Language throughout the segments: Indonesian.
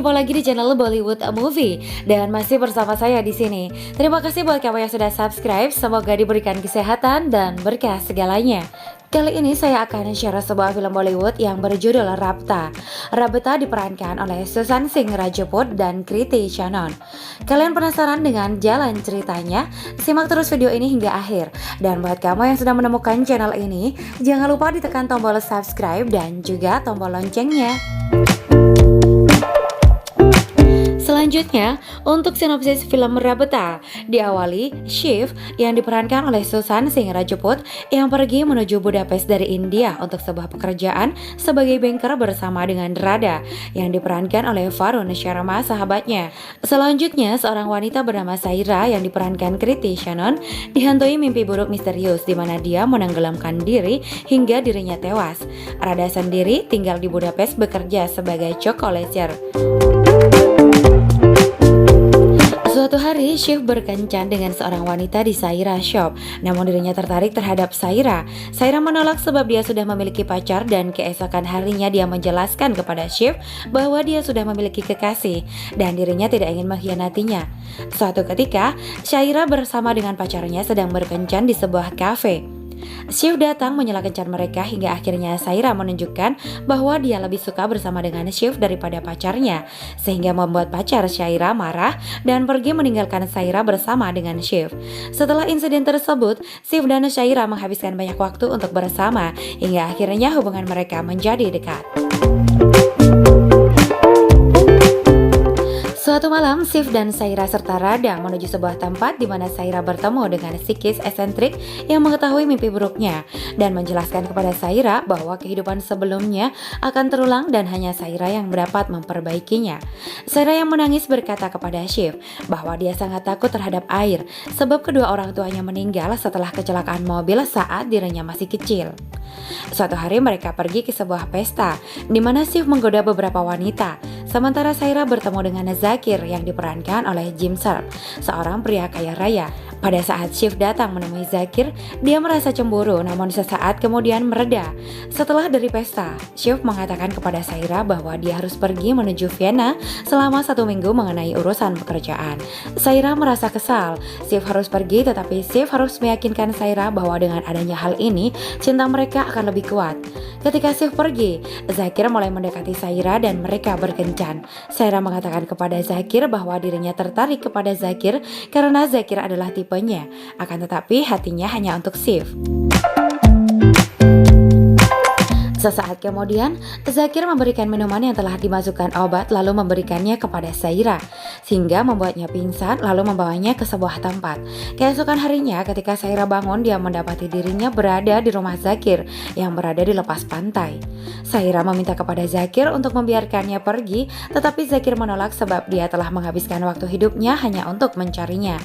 jumpa lagi di channel Bollywood Movie dan masih bersama saya di sini. Terima kasih buat kamu yang sudah subscribe. Semoga diberikan kesehatan dan berkah segalanya. Kali ini saya akan share sebuah film Bollywood yang berjudul Rabta. Rabta diperankan oleh Susan Singh Rajput dan Kriti Sanon. Kalian penasaran dengan jalan ceritanya? Simak terus video ini hingga akhir. Dan buat kamu yang sudah menemukan channel ini, jangan lupa ditekan tombol subscribe dan juga tombol loncengnya. Selanjutnya, untuk sinopsis film Rabta, diawali Shiv yang diperankan oleh Susan Singh Rajput yang pergi menuju Budapest dari India untuk sebuah pekerjaan sebagai banker bersama dengan Radha yang diperankan oleh Varun Sharma sahabatnya. Selanjutnya, seorang wanita bernama Saira yang diperankan Kriti Sanon dihantui mimpi buruk misterius di mana dia menenggelamkan diri hingga dirinya tewas. Radha sendiri tinggal di Budapest bekerja sebagai chocolatier. Suatu hari, Shiv berkencan dengan seorang wanita di Saira Shop. Namun dirinya tertarik terhadap Saira. Saira menolak sebab dia sudah memiliki pacar dan keesokan harinya dia menjelaskan kepada Shiv bahwa dia sudah memiliki kekasih dan dirinya tidak ingin mengkhianatinya. Suatu ketika, Saira bersama dengan pacarnya sedang berkencan di sebuah kafe. Shiv datang menyela kencan mereka hingga akhirnya Saira menunjukkan bahwa dia lebih suka bersama dengan Shiv daripada pacarnya, sehingga membuat pacar Saira marah dan pergi meninggalkan Saira bersama dengan Shiv. Setelah insiden tersebut, Shiv dan Saira menghabiskan banyak waktu untuk bersama hingga akhirnya hubungan mereka menjadi dekat. Suatu malam, Shiv dan Saira serta Radha menuju sebuah tempat di mana Saira bertemu dengan psikis eksentrik yang mengetahui mimpi buruknya dan menjelaskan kepada Saira bahwa kehidupan sebelumnya akan terulang dan hanya Saira yang dapat memperbaikinya. Saira yang menangis berkata kepada Shiv bahwa dia sangat takut terhadap air sebab kedua orang tuanya meninggal setelah kecelakaan mobil saat dirinya masih kecil. Suatu hari mereka pergi ke sebuah pesta di mana Shiv menggoda beberapa wanita, sementara Saira bertemu dengan Zakir yang diperankan oleh Jim Sharp, seorang pria kaya raya. Pada saat Shiv datang menemui Zakir, dia merasa cemburu namun sesaat kemudian mereda. Setelah dari pesta, Shiv mengatakan kepada Saira bahwa dia harus pergi menuju Vienna selama 1 minggu mengenai urusan pekerjaan. Saira merasa kesal, Shiv harus pergi tetapi Shiv harus meyakinkan Saira bahwa dengan adanya hal ini, cinta mereka akan lebih kuat. Ketika Shiv pergi, Zakir mulai mendekati Saira dan mereka berkencan. Saira mengatakan kepada Zakir bahwa dirinya tertarik kepada Zakir karena Zakir adalah tipenya, akan tetapi hatinya hanya untuk Shiv. Sesaat kemudian, Zakir memberikan minuman yang telah dimasukkan obat lalu memberikannya kepada Saira, sehingga membuatnya pingsan lalu membawanya ke sebuah tempat. Keesokan harinya ketika Saira bangun, dia mendapati dirinya berada di rumah Zakir yang berada di lepas pantai. Saira meminta kepada Zakir untuk membiarkannya pergi, tetapi Zakir menolak sebab dia telah menghabiskan waktu hidupnya hanya untuk mencarinya.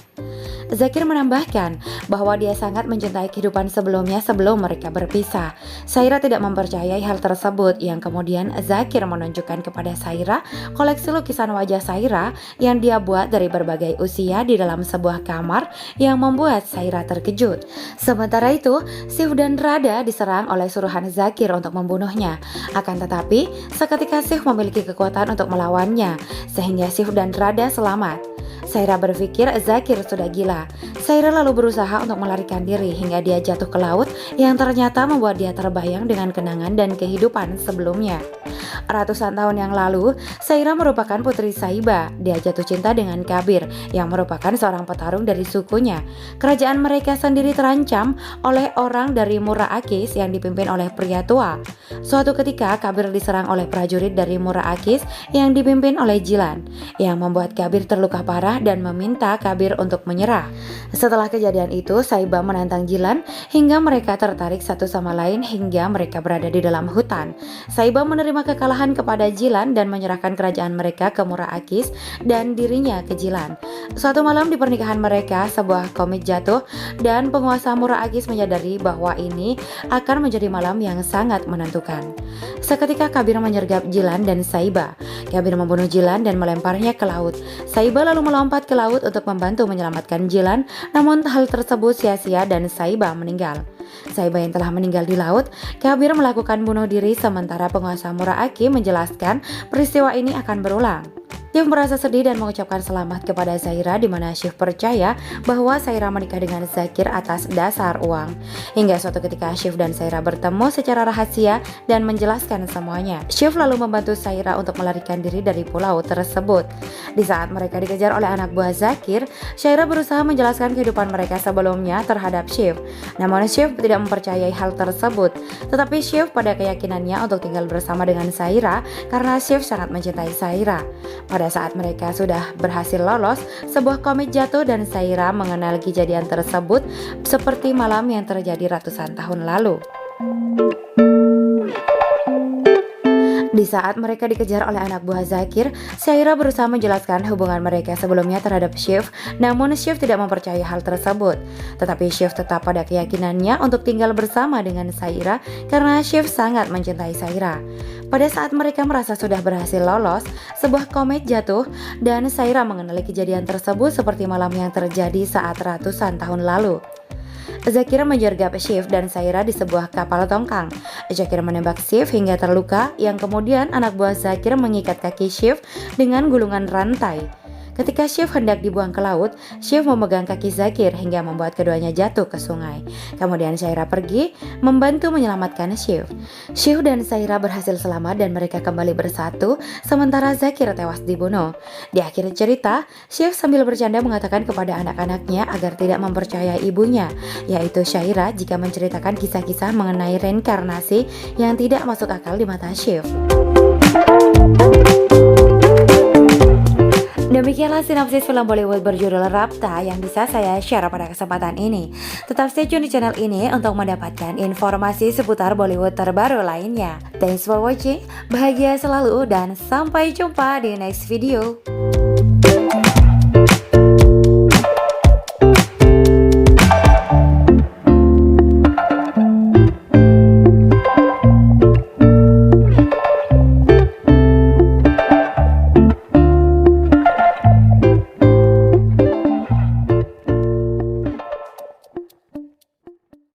Zakir menambahkan bahwa dia sangat mencintai kehidupan sebelumnya sebelum mereka berpisah. Saira tidak mempercayai hal tersebut yang kemudian Zakir menunjukkan kepada Saira koleksi lukisan wajah Saira yang dia buat dari berbagai usia di dalam sebuah kamar yang membuat Saira terkejut. Sementara itu, Shiv dan Radha diserang oleh suruhan Zakir untuk membunuhnya. Akan tetapi, seketika Shiv memiliki kekuatan untuk melawannya, sehingga Shiv dan Radha selamat. Saira berpikir Zakir sudah gila. Saira lalu berusaha untuk melarikan diri hingga dia jatuh ke laut yang ternyata membuat dia terbayang dengan kenangan dan kehidupan sebelumnya. Ratusan tahun yang lalu, Saira merupakan putri Saiba. Dia jatuh cinta dengan Kabir yang merupakan seorang petarung dari sukunya. Kerajaan mereka sendiri terancam oleh orang dari Muraakis yang dipimpin oleh pria tua. Suatu ketika Kabir diserang oleh prajurit dari Muraakis yang dipimpin oleh Jilan, yang membuat Kabir terluka parah dan meminta Kabir untuk menyerah. Setelah kejadian itu, Saiba menantang Jilan hingga mereka tertarik satu sama lain hingga mereka berada di dalam hutan. Saiba menerima kekalahan kepada Jilan dan menyerahkan kerajaan mereka ke Muraakis dan dirinya ke Jilan. Suatu malam di pernikahan mereka, sebuah komik jatuh dan penguasa Muraakis menyadari bahwa ini akan menjadi malam yang sangat menentukan. Seketika Kabir menyergap Jilan dan Saiba. Kabir membunuh Jilan dan melemparnya ke laut. Saiba lalu melompat ke laut untuk membantu menyelamatkan Jilan, namun hal tersebut sia-sia dan Saiba meninggal. Saiba yang telah meninggal di laut, Kabir melakukan bunuh diri sementara penguasa Muraaki menjelaskan peristiwa ini akan berulang. Shiv merasa sedih dan mengucapkan selamat kepada Zaira, di mana Shiv percaya bahwa Zaira menikah dengan Zakir atas dasar uang. Hingga suatu ketika Shiv dan Zaira bertemu secara rahasia dan menjelaskan semuanya. Shiv lalu membantu Zaira untuk melarikan diri dari pulau tersebut. Di saat mereka dikejar oleh anak buah Zakir, Zaira berusaha menjelaskan kehidupan mereka sebelumnya terhadap Shiv. Namun Shiv tidak mempercayai hal tersebut. Tetapi Shiv pada keyakinannya untuk tinggal bersama dengan Zaira karena Shiv sangat mencintai Zaira. Pada saat mereka sudah berhasil lolos, sebuah komik jatuh dan Zaira mengenal kejadian tersebut seperti malam yang terjadi ratusan tahun lalu. Di saat mereka dikejar oleh anak buah Zakir, Zaira berusaha menjelaskan hubungan mereka sebelumnya terhadap Shiv, namun Shiv tidak mempercayai hal tersebut. Tetapi Shiv tetap pada keyakinannya untuk tinggal bersama dengan Zaira karena Shiv sangat mencintai Zaira. Pada saat mereka merasa sudah berhasil lolos, sebuah komet jatuh dan Zaira mengenali kejadian tersebut seperti malam yang terjadi saat ratusan tahun lalu. Zakir menjergap Shiv dan Zaira di sebuah kapal tongkang. Zakir menembak Shiv hingga terluka, yang kemudian anak buah Zakir mengikat kaki Shiv dengan gulungan rantai. Ketika Shiv hendak dibuang ke laut, Shiv memegang kaki Zakir hingga membuat keduanya jatuh ke sungai. Kemudian Zaira pergi membantu menyelamatkan Shiv. Shiv dan Zaira berhasil selamat dan mereka kembali bersatu, sementara Zakir tewas dibunuh. Di akhir cerita, Shiv sambil bercanda mengatakan kepada anak-anaknya agar tidak mempercayai ibunya, yaitu Zaira, jika menceritakan kisah-kisah mengenai reinkarnasi yang tidak masuk akal di mata Shiv. Demikianlah sinopsis film Bollywood berjudul Rapta yang bisa saya share pada kesempatan ini. Tetap stay tune di channel ini untuk mendapatkan informasi seputar Bollywood terbaru lainnya. Thanks for watching, bahagia selalu dan sampai jumpa di next video.